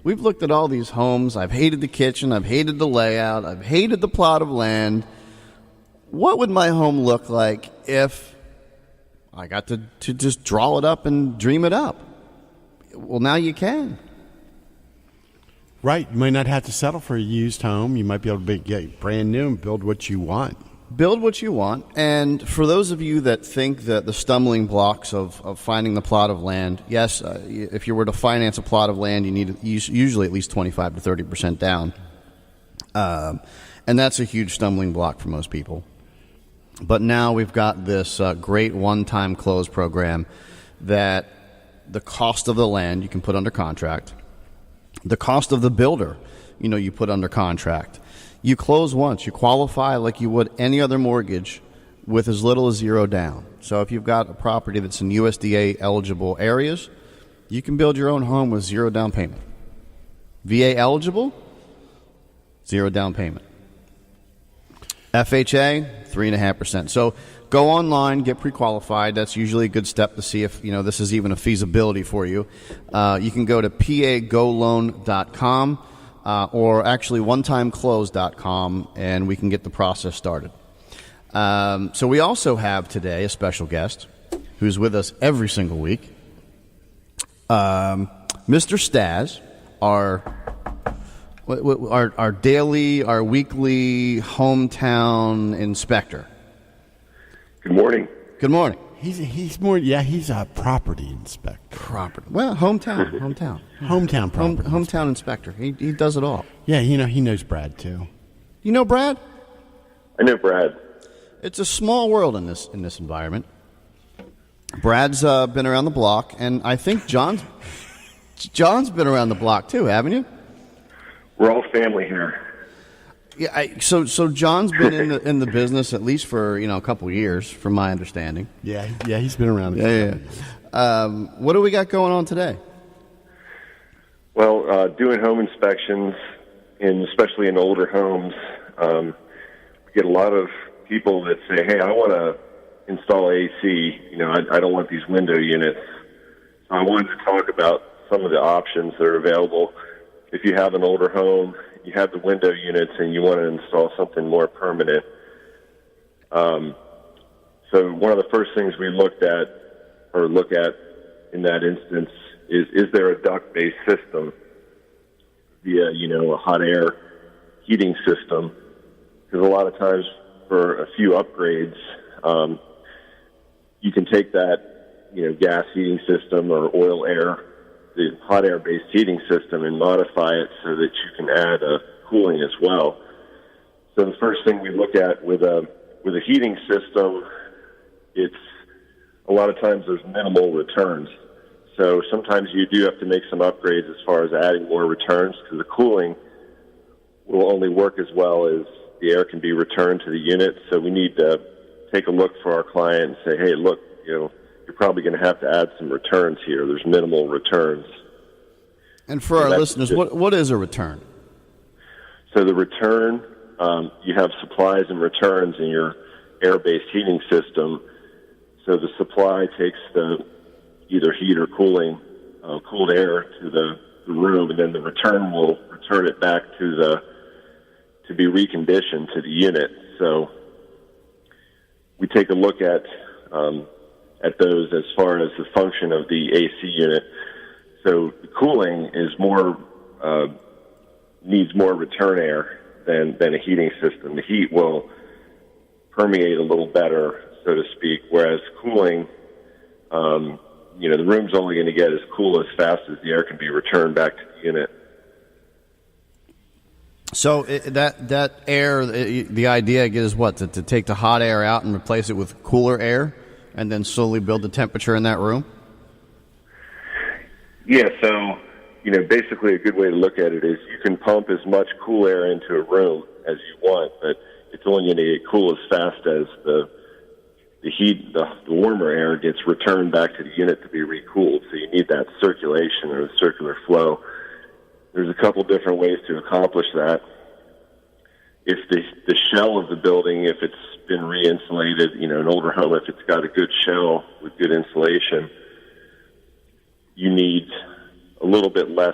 we've looked at all these homes. I've hated the kitchen. I've hated the layout. I've hated the plot of land. What would my home look like if I got to just draw it up and dream it up? Well, now you can. Right. You might not have to settle for a used home. You might be able to get brand new and build what you want. Build what you want. And for those of you that think that the stumbling blocks of finding the plot of land, yes, if you were to finance a plot of land, you need usually at least 25 to 30% down. And that's a huge stumbling block for most people. But now we've got this great one-time close program that the cost of the land you can put under contract. The cost of the builder, you put under contract. You close once. You qualify like you would any other mortgage with as little as $0 down. So if you've got a property that's in USDA eligible areas, you can build your own home with $0 down payment. VA eligible, $0 down payment. FHA, 3.5%. So go online, get pre-qualified. That's usually a good step to see if this is even a feasibility for you. You can go to pagoloan.com or actually onetimeclose.com, and we can get the process started. So we also have today a special guest who's with us every single week, Mr. Staz, our weekly hometown inspector. Good morning. Good morning. He's more, he's a property inspector. Well, hometown property. Hometown inspector. He does it all. Yeah, he knows Brad too. You know Brad? I know Brad. It's a small world in this environment. Brad's been around the block, and I think John's been around the block too, haven't you? We're all family here. Yeah, so John's been in the business at least for a couple of years, from my understanding. Yeah, he's been around. Yeah. What do we got going on today? Well, doing home inspections, especially in older homes, we get a lot of people that say, "Hey, I want to install AC. I don't want these window units." So I wanted to talk about some of the options that are available. If you have an older home, you have the window units, and you want to install something more permanent. So one of the first things we look at in that instance is there a duct-based system via, a hot air heating system? Because a lot of times for a few upgrades, you can take that, gas heating system or the hot air-based heating system, and modify it so that you can add cooling as well. So the first thing we look at with a heating system, it's a lot of times there's minimal returns. So sometimes you do have to make some upgrades as far as adding more returns, because the cooling will only work as well as the air can be returned to the unit. So we need to take a look for our client and say, hey, look, you're probably going to have to add some returns here. There's minimal returns. And for our listeners, what is a return? So the return, you have supplies and returns in your air-based heating system. So the supply takes the either heat or cooled air to the room, and then the return will return it back to be reconditioned to the unit. So we take a look at those as far as the function of the AC unit. So the cooling is needs more return air than a heating system. The heat will permeate a little better, so to speak, whereas cooling, the room's only going to get as cool as fast as the air can be returned back to the unit. So that air, the idea is what? To take the hot air out and replace it with cooler air, and then slowly build the temperature in that room? Yeah, so, basically a good way to look at it is you can pump as much cool air into a room as you want, but it's only going to get cool as fast as the warmer air gets returned back to the unit to be recooled. So you need that circulation or the circular flow. There's a couple different ways to accomplish that. If the shell of the building, if it's been re-insulated, an older home, if it's got a good shell with good insulation, you need a little bit less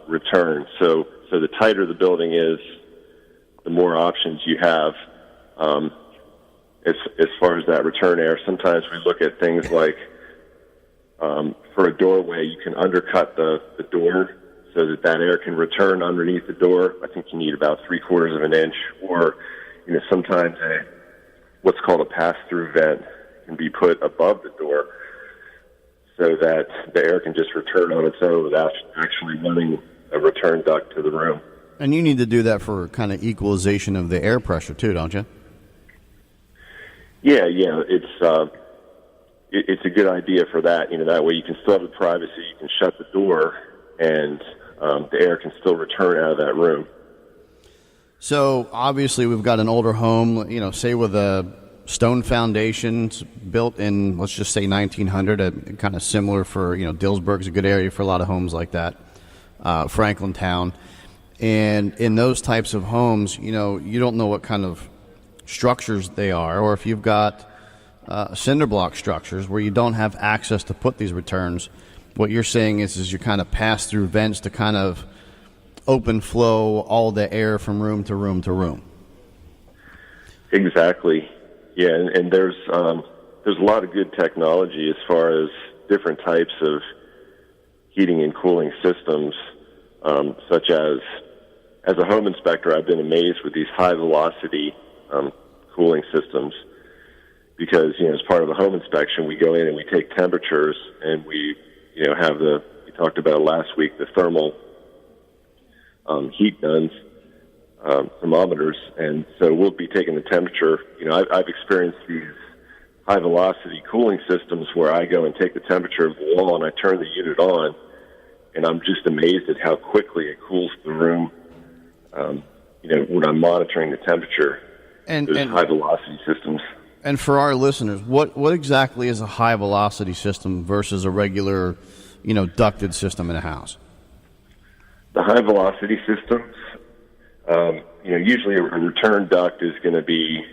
return. So the tighter the building is, the more options you have as far as that return air. Sometimes we look at things like for a doorway, you can undercut the door so that air can return underneath the door. I think you need about 3/4 of an inch, or sometimes what's called a pass-through vent can be put above the door so that the air can just return on its own without actually running a return duct to the room. And you need to do that for kind of equalization of the air pressure too, don't you? Yeah, it's a good idea for that. That way you can still have the privacy, you can shut the door, and the air can still return out of that room. So obviously we've got an older home, say with a stone foundations built in, let's just say 1900, kind of similar for, Dillsburg's a good area for a lot of homes like that, Franklin Town. And in those types of homes, you don't know what kind of structures they are, or if you've got cinder block structures where you don't have access to put these returns. What you're saying is you kind of pass through vents to kind of open flow all the air from room to room to room. Exactly. Yeah, and there's a lot of good technology as far as different types of heating and cooling systems, such as a home inspector, I've been amazed with these high-velocity cooling systems because, as part of the home inspection, we go in and we take temperatures and we have we talked about last week, the thermal heat guns, thermometers, and so we'll be taking the temperature. I've experienced these high-velocity cooling systems where I go and take the temperature of the wall and I turn the unit on, and I'm just amazed at how quickly it cools the room, when I'm monitoring the temperature. And high-velocity systems. And for our listeners, what exactly is a high-velocity system versus a regular, ducted system in a house? The high-velocity systems, usually a return duct is going to be,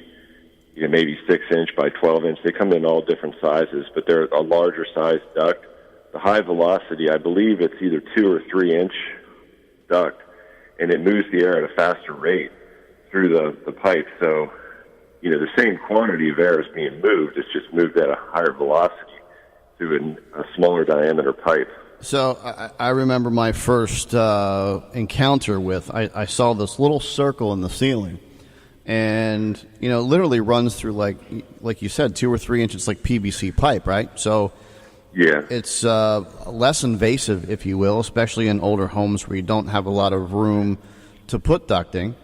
maybe 6-inch by 12-inch. They come in all different sizes, but they're a larger size duct. The high-velocity, I believe it's either 2 or 3-inch duct, and it moves the air at a faster rate through the pipe. So, the same quantity of air is being moved. It's just moved at a higher velocity through a smaller diameter pipe. So I remember my first encounter with, I saw this little circle in the ceiling, and, literally runs through, like you said, 2 or 3 inches, like PVC pipe, right? So yeah, it's less invasive, if you will, especially in older homes where you don't have a lot of room to put ducting.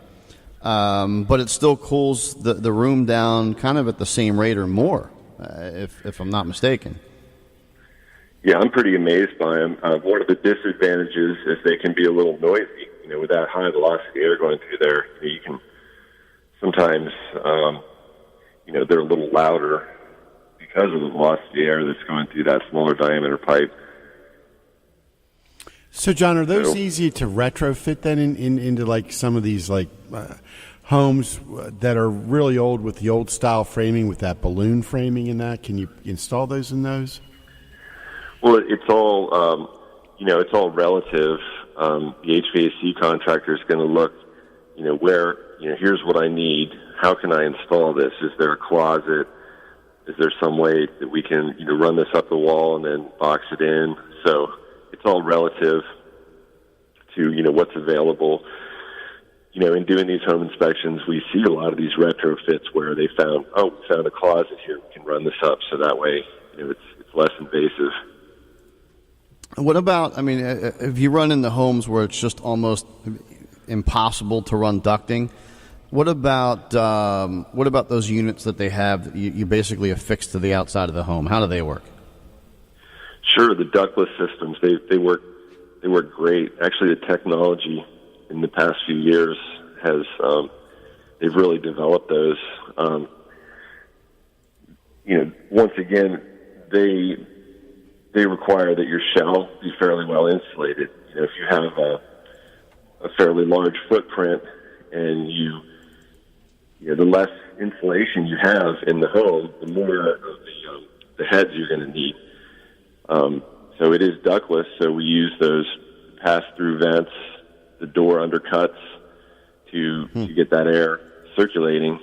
But it still cools the room down kind of at the same rate or more, if I'm not mistaken. Yeah, I'm pretty amazed by them. One of the disadvantages is they can be a little noisy. With that high velocity air going through there, you can sometimes, they're a little louder because of the velocity air that's going through that smaller diameter pipe. So, John, are those easy to retrofit then into like some of these homes that are really old with the old style framing with that balloon framing and that? Can you install those in those? Well, it's all it's all relative. The HVAC contractor is going to look, here's what I need. How can I install this? Is there a closet? Is there some way that we can, run this up the wall and then box it in? So it's all relative to, what's available. In doing these home inspections, we see a lot of these retrofits where they found a closet here. We can run this up so that way, it's less invasive. What about, if you run into homes where it's just almost impossible to run ducting, what about those units that they have that you basically affix to the outside of the home? How do they work? Sure, the ductless systems, they work great. Actually, the technology in the past few years has they've really developed those. Once again, they require that your shell be fairly well insulated. If you have a fairly large footprint and the less insulation you have in the home, the more of the heads you're going to need. So it is ductless, so we use those pass-through vents, the door undercuts to get that air circulating.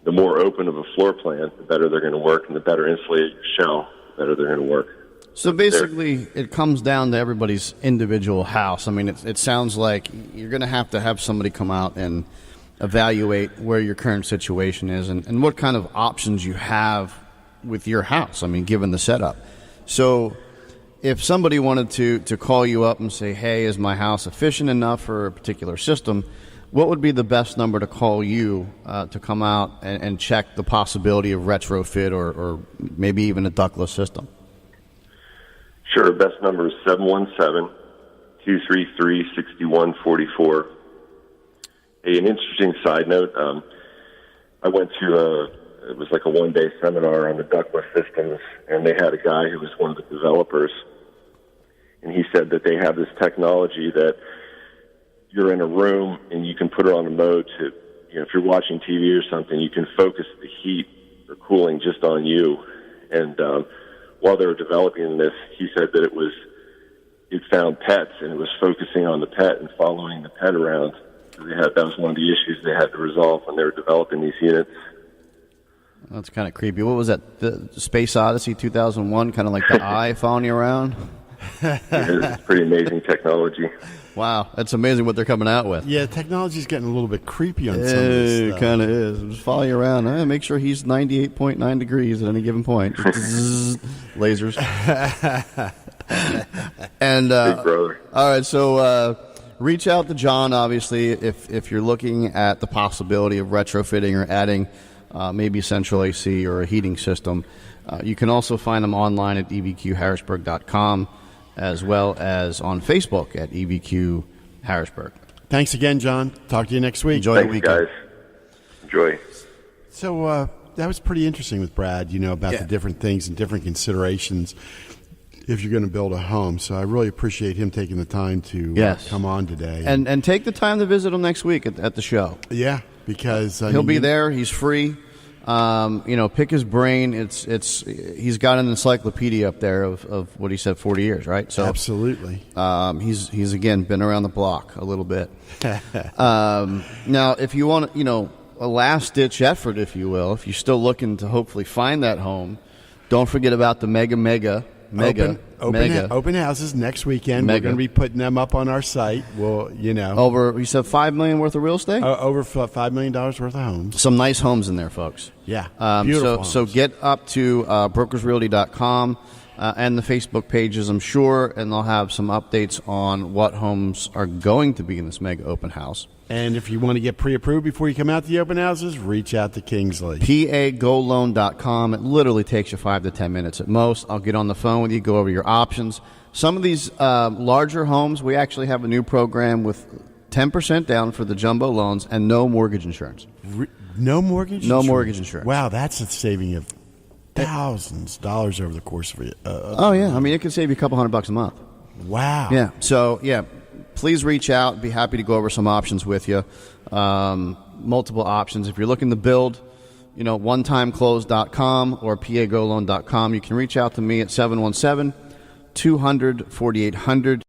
The more open of a floor plan, the better they're going to work, and the better insulated your shell, the better they're going to work. So basically, it comes down to everybody's individual house. It sounds like you're going to have somebody come out and evaluate where your current situation is and what kind of options you have with your house, given the setup. So if somebody wanted to call you up and say, hey, is my house efficient enough for a particular system, what would be the best number to call you to come out and check the possibility of retrofit or maybe even a ductless system? Sure. Best number is 717-233-6144. Hey, an interesting side note. I went to it was like a one-day seminar on the ductless systems, and they had a guy who was one of the developers, and he said that they have this technology that you're in a room and you can put it on a mode to, if you're watching TV or something, you can focus the heat or cooling just on you. And while they were developing this, he said that it found pets and it was focusing on the pet and following the pet around. That was one of the issues they had to resolve when they were developing these units. That's kind of creepy. What was that? The Space Odyssey 2001, kind of like the eye following you around? It's pretty amazing technology. Wow, that's amazing what they're coming out with. Yeah, technology's getting a little bit creepy on some of this stuff. It kind of is. Just follow you around. Make sure he's 98.9 degrees at any given point. Lasers. And Big brother. All right, so reach out to John, obviously, if you're looking at the possibility of retrofitting or adding maybe central AC or a heating system. You can also find them online at evqharrisburg.com, as well as on Facebook at EVQ Harrisburg. Thanks again, John. Talk to you next week. Enjoy the weekend. Guys. Enjoy. So that was pretty interesting with Brad, about the different things and different considerations if you're going to build a home. So I really appreciate him taking the time to come on today. And take the time to visit him next week at the show. Yeah, because he'll be there. He's free. Pick his brain. He's got an encyclopedia up there of what he said, 40 years, right? So absolutely. He's again been around the block a little bit. Now, if you want, a last ditch effort, if you will, if you're still looking to hopefully find that home, don't forget about the mega open houses next weekend. We're going to be putting them up on our site. Well, over, you said $5 million worth of real estate? Over $5 million worth of homes. Some nice homes in there, folks. Yeah, beautiful. So get up to brokersrealty.com. and the Facebook pages, I'm sure, and they'll have some updates on what homes are going to be in this mega open house. And if you want to get pre-approved before you come out to the open houses, reach out to Kingsley. PAGoLoan.com. It literally takes you 5 to 10 minutes at most. I'll get on the phone with you, go over your options. Some of these larger homes, we actually have a new program with 10% down for the jumbo loans and no mortgage insurance. No mortgage? No mortgage insurance. Wow, that's a saving of thousands of dollars over the course of it. Oh, yeah. I mean, it can save you a couple $100 a month. Wow. Yeah. So, yeah. Please reach out. Be happy to go over some options with you. Multiple options. If you're looking to build, onetimeclose.com or pagoloan.com. You can reach out to me at 717-200-4800.